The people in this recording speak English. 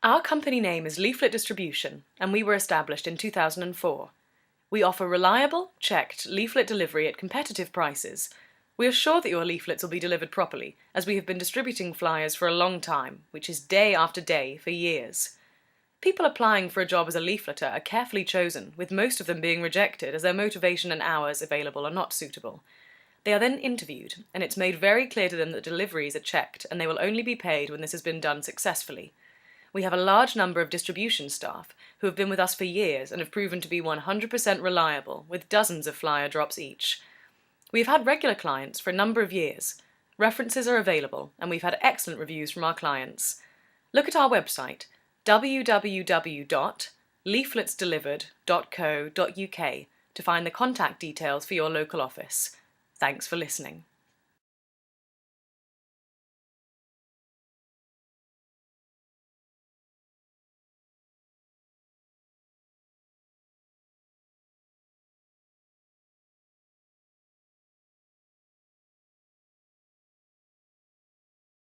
Our company name is Leaflet Distribution, and we were established in 2004. We offer reliable, checked leaflet delivery at competitive prices. We are sure that your leaflets will be delivered properly, as we have been distributing flyers for a long time, which is day after day for years. People applying for a job as a leafleter are carefully chosen, with most of them being rejected as their motivation and hours available are not suitable. They are then interviewed, and it's made very clear to them that deliveries are checked and they will only be paid when this has been done successfully. We have a large number of distribution staff who have been with us for years and have proven to be 100% reliable, with dozens of flyer drops each. We have had regular clients for a number of years. References are available, and we've had excellent reviews from our clients. Look at our website, www.leafletsdelivered.co.uk, to find the contact details for your local office. Thanks for listening.